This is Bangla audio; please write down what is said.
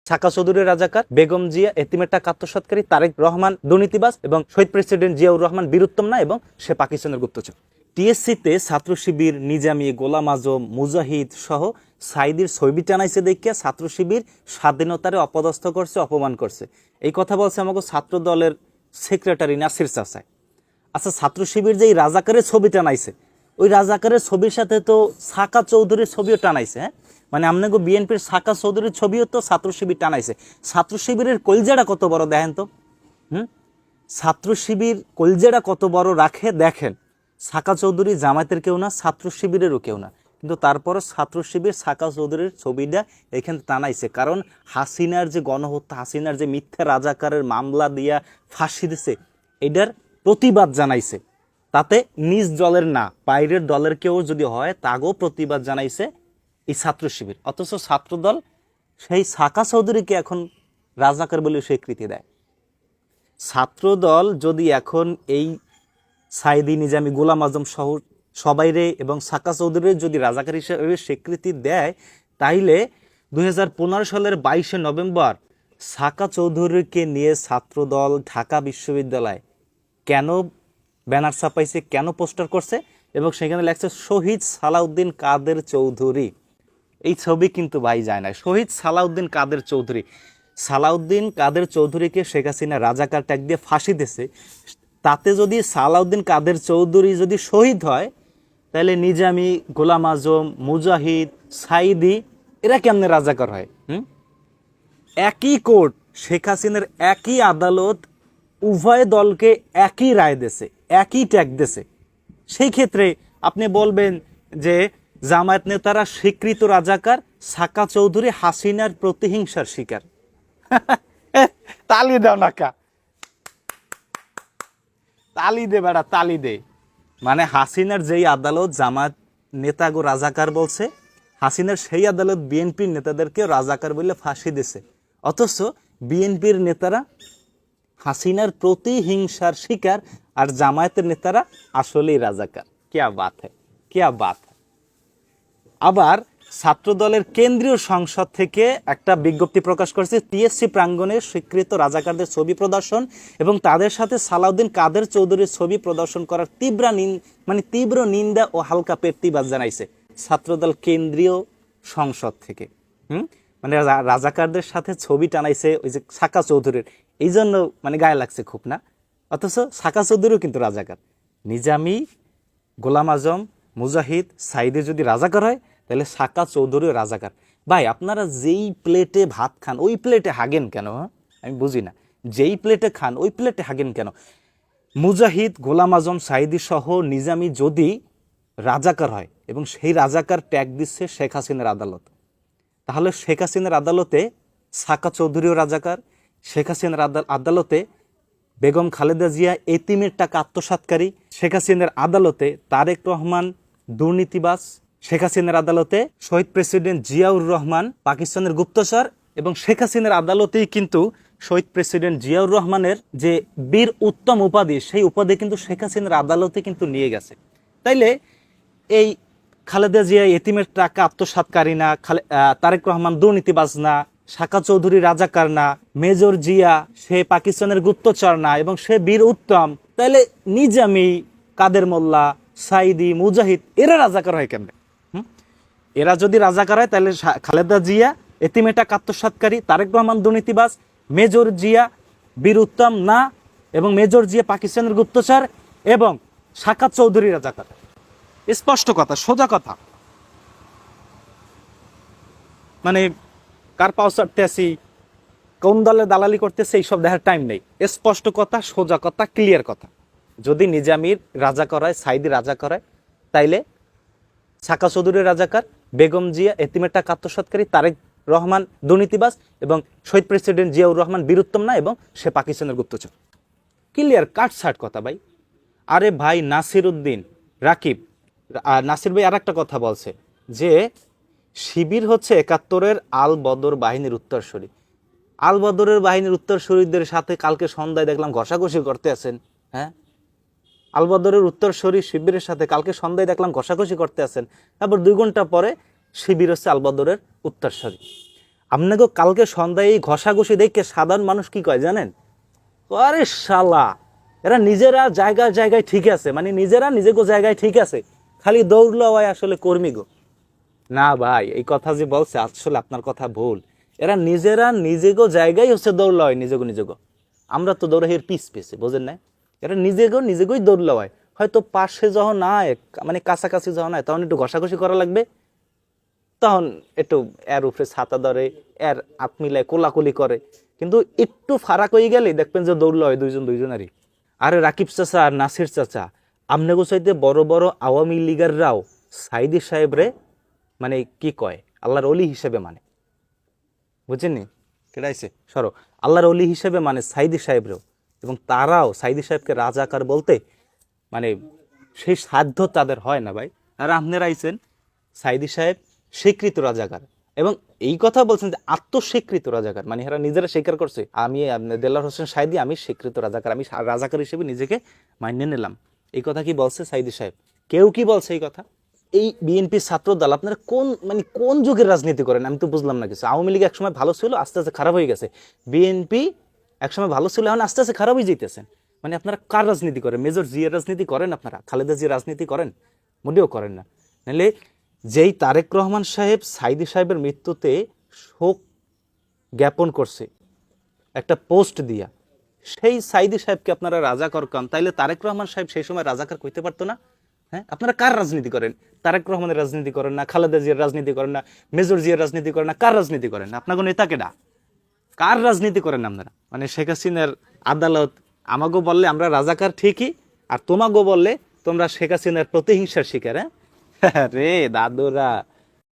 সাকা চৌধুরী রাজাকার, বেগম জিয়া এতিমের টাকা আত্মসাৎকারী, তারেক রহমান দুর্নীতিবাজ এবং শহীদ প্রেসিডেন্ট জিয়াউর রহমান বীরুত্তম না এবং সে পাকিস্তানের গুপ্তচর। টিএসসিতে ছাত্র শিবির, নিজামী, গোলাম আজম, মুজাহিদ সহ সাইদির ছবি টানাইছে দেখিয়া ছাত্র শিবির স্বাধীনতারে অপদস্থ করছে, অপমান করছে। এই কথা বলছে আমাকে ছাত্র দলের সেক্রেটারি নাসির চাচায়। আচ্ছা, ছাত্র শিবির যে এই রাজাকারের ছবি টানাইছে, ওই রাজাকারের ছবির সাথে তো সাকা চৌধুরীর ছবিও টানাইছে। হ্যাঁ, মানে আপনাকে বিএনপির সাকা চৌধুরীর ছবিও তো ছাত্র শিবির টানাইছে। ছাত্র শিবিরের কলজেটা কত বড় দেখেন তো। ছাত্র শিবির কলজেটা কত বড় রাখে দেখেন। সাকা চৌধুরী জামায়াতের কেউ না, ছাত্র শিবিরেরও কেউ না, কিন্তু তারপরও ছাত্র শিবির সাকা চৌধুরীর ছবিটা এখানে টানাইছে। কারণ হাসিনার যে গণহত্যা, হাসিনার যে মিথ্যা রাজাকারের মামলা দিয়া ফাঁসি দিছে, এটার প্রতিবাদ জানাইছে। তাতে নিজ দলের না, বাইরের দলের কেউ যদি হয় তাগো প্রতিবাদ জানাইছে এই ছাত্র শিবির। অথচ ছাত্রদল সেই সাকা চৌধুরীকে এখন রাজাকার বলে স্বীকৃতি দেয়। ছাত্রদল যদি এখন এই সাইদি, নিজামী, গোলাম আজম সহ সবাইরে এবং সাকা চৌধুরীর যদি রাজাকার হিসেবে স্বীকৃতি দেয়, তাইলে 2015 সালের 22শে নভেম্বর সাকা চৌধুরীকে নিয়ে ছাত্রদল ঢাকা বিশ্ববিদ্যালয় কেন ব্যানার ছাপাইছে, কেন পোস্টার করছে এবং সেখানে লেখছে শহীদ সালাউদ্দিন কাদের চৌধুরী। এই ছবি কিন্তু ভাই যায় না, শহীদ সালাউদ্দিন কাদের চৌধুরী। সালাউদ্দিন কাদের চৌধুরীকে শেখ হাসিনা রাজাকার ট্যাগ দিয়ে ফাঁসি দিয়েছে। তাতে যদি সালাউদ্দিন কাদের চৌধুরী যদি শহীদ হয়, তাহলে নিজামী, গোলাম আজম, মুজাহিদ, সাইদি এরা কেমনে রাজাকার হয়? একই কোর্ট, শেখ হাসিনার একই আদালত উভয় দলকে একই রায় দেছে, একই ট্যাগ দেছে। সেই ক্ষেত্রে আপনি বলবেন যে জামায়াত নেতারা স্বীকৃত রাজাকার, সাকা চৌধুরী হাসিনার প্রতিহিংসার শিকার। তালি দাও নাকা, তালি দে বেড়া, তালি দে। মানে হাসিনার যেই আদালত জামায়াত নেতাগো রাজাকার বলছে, হাসিনার সেই আদালত বিএনপির নেতাদেরকে রাজাকার বলে ফাঁসি দিছে। অথচ বিএনপির নেতারা হাসিনার প্রতিহিংসার শিকার আর জামায়াতের নেতারা আসলেই রাজাকার। কিয়া বাত হ্যায়, কিয়া বাত। আবার ছাত্রদলের কেন্দ্রীয় সংসদ থেকে একটা বিজ্ঞপ্তি প্রকাশ করেছে, টিএসসি প্রাঙ্গণে স্বীকৃত রাজাকারদের ছবি প্রদর্শন এবং তাদের সাথে সালাউদ্দিন কাদের চৌধুরীর ছবি প্রদর্শন করার তীব্র নিন্দা ও হালকা প্রতিবাদ জানাইছে ছাত্রদল কেন্দ্রীয় সংসদ থেকে। মানে রাজাকারদের সাথে ছবি টানাইছে ওই যে সাকা চৌধুরীর, এই জন্য মানে গায়ে লাগছে খুব না। অথচ সাকা চৌধুরীও কিন্তু রাজাকার। নিজামী, গোলাম আজম, মুজাহিদ, সাইদি যদি রাজাকার হয়, তাহলে সাকা চৌধুরীও রাজাকার। ভাই, আপনারা যেই প্লেটে ভাত খান ওই প্লেটে হাগেন কেন? আমি বুঝি না। যেই প্লেটে খান ওই প্লেটে হাগেন কেন? মুজাহিদ, গোলাম আজম, সাইদি সহ নিজামী যদি রাজাকার হয় এবং সেই রাজাকার ট্যাগ দিচ্ছে শেখ হাসিনার আদালত, তাহলে শেখ হাসিনার আদালতে সাকা চৌধুরীও রাজাকার, শেখ হাসিনার আদালতে বেগম খালেদা জিয়া এতিমের টাকা আত্মসাৎকারী, শেখ হাসিনার আদালতে তারেক রহমান দুর্নীতিবাজ, শেখ হাসিনার আদালতে শহীদ প্রেসিডেন্ট জিয়াউর রহমান পাকিস্তানের গুপ্তচর, এবং শেখ হাসিনার আদালতেই কিন্তু শহীদ প্রেসিডেন্ট জিয়াউর রহমানের যে বীর উত্তম উপাধি, সেই উপাধি কিন্তু শেখ হাসিনার আদালতে কিন্তু নিয়ে গেছে। তাইলে এই খালেদা জিয়া এতিমের টাকা আত্মসাৎকারী না, তারেক রহমান দুর্নীতিবাজ না, সাকা চৌধুরী রাজাকার না, মেজর জিয়া সে পাকিস্তানের গুপ্তচর না এবং সে বীর উত্তম, তাহলে নিজামী, কাদের মোল্লা, সাইদি, মুজাহিদ এরা রাজাকার হয় কেমনে? এরা যদি রাজাকার হয়, তাহলে খালেদা জিয়া এতিমের টাকা আত্মসাৎকারী, তারেক রহমান দুর্নীতিবাজ, মেজর জিয়া বীর উত্তম না এবং মেজর জিয়া পাকিস্তানের গুপ্তচর এবং সাকা চৌধুরী রাজাকার। স্পষ্ট কথা, সোজা কথা। মানে কার পাও চাটতে আসি, কোন দলে দালালি করতেছে, এইসব দেখার টাইম নেই। স্পষ্ট কথা, সোজা কথা, ক্লিয়ার কথা। যদি নিজামীর রাজাকার হয়, সাইদি রাজাকার হয়, তাইলে সাকা চৌধুরী রাজাকার, বেগম জিয়া এতিমের টাকা আত্মসাৎকারী, তারেক রহমান দুর্নীতিবাজ এবং শহীদ প্রেসিডেন্ট জিয়াউর রহমান বীরুত্তম না এবং সে পাকিস্তানের গুপ্তচর। ক্লিয়ার কাটছাট কথা ভাই। আরে ভাই, নাসির উদ্দিন রাকিব, নাসির ভাই আর একটা কথা বলছে যে শিবির হচ্ছে 71-এর আল বদর বাহিনীর উত্তরসূরি। আল বদরের বাহিনীর উত্তরসূরিদের সাথে কালকে সন্ধ্যায় দেখলাম ঘষাঘষি করতে আছেন। হ্যাঁ, আল বদরের উত্তরসূরি শিবিরের সাথে কালকে সন্ধ্যায় দেখলাম ঘষাঘষি করতে আছেন। তারপর 2 ঘন্টা পরে শিবির হচ্ছে আল বদরের উত্তরসূরি। আপনাকে কালকে সন্ধ্যায় এই ঘষাঘষি দেখে সাধারণ মানুষ কি কয় জানেন? আরে শালা, এরা নিজেরা জায়গায় জায়গায় ঠিক আছে, মানে নিজেরা নিজেকে জায়গায় ঠিক আছে, খালি দৌড়লো হয় আসলে কর্মী গো। না ভাই, এই কথা যে বলছে আসলে আপনার কথা ভুল। এরা নিজেরা নিজেকে জায়গায় হচ্ছে দৌড়লো হয় নিজেকে নিজেকে। আমরা তো দৌড়ে এর পিস পিছে, বোঝেন না? এরা নিজেকেই দৌড়লো হয়। হয়তো পাশে যখন নাই, মানে কাছাকাছি যখন নাই, তখন একটু ঘষাঘষি করা লাগবে, তখন একটু এর উপরে ছাতা ধরে, এর হাত মিলায় কোলাকুলি করে। কিন্তু একটু ফারাক হয়ে গেলে দেখবেন যে দৌড়লো হয় দুইজনেরই। আরে রাকিব চাচা আর নাসির চাচা, আমনেগো চাইতে বড় বড় আওয়ামী লীগাররাও সাইদি সাহেবরে মানে কি কয় আল্লাহর অলি হিসেবে মানে, বুঝছেননি? কেটাইছে সরো, আল্লাহর অলি হিসেবে মানে সাইদি সাহেবরেও, এবং তারাও সাইদি সাহেবকে রাজাকার বলতে মানে সেই সাধ্য তাদের হয় না ভাই। আর আপনারা আইছেন সাইদি সাহেব স্বীকৃত রাজাকার, এবং এই কথা বলছেন যে আত্মস্বীকৃত রাজাকার, মানে এরা নিজেরা স্বীকার করছে আমি দেলোয়ার হোসেন সাইদি আমি স্বীকৃত রাজাকার, আমি রাজাকার হিসেবে নিজেকে মানিয়ে নিলাম। এই কথা কি বলছে সাইদি সাহেব? কেউ কি বলছে এই কথা? এই বিএনপি ছাত্র দল আপনারা কোন যুগের রাজনীতি করেন আমি তো বুঝলাম না কিছু। আওয়ামী লীগ একসময় ভালো ছিল, আস্তে আস্তে খারাপ হয়ে গেছে। বিএনপি একসময় ভালো ছিল, এখন আস্তে আস্তে খারাপ হয়ে যেতেছেন। মানে আপনারা কার রাজনীতি করেন? মেজর জিয়ার রাজনীতি করেন আপনারা? খালেদা জিয়ার রাজনীতি করেন? মোটেও করেন না। নাহলে যেই তারেক রহমান সাহেব সাইদি সাহেবের মৃত্যুতে শোক জ্ঞাপন করছে একটা পোস্ট দিয়া, সেই সাইদি সাহেবকে আপনারা রাজাকার কান, তাইলে তারেক রহমান সাহেব সেই সময় রাজাকার কইতে পারতো না? হ্যাঁ, আপনারা কার রাজনীতি করেন? তারেক রহমানের রাজনীতি করেন না, খালেদা জিয়ার রাজনীতি করেন না, মেজর জিয়ার রাজনীতি করেন না, কার রাজনীতি করেন? আপনাকে নেতাকে ডা কার রাজনীতি করেন আপনারা? মানে শেখ হাসিনার আদালত আমাগো বললে আমরা রাজাকার ঠিকই, আর তোমাগো বললে তোমরা শেখ হাসিনার প্রতিহিংসার শিকার। হ্যাঁ রে দাদুরা।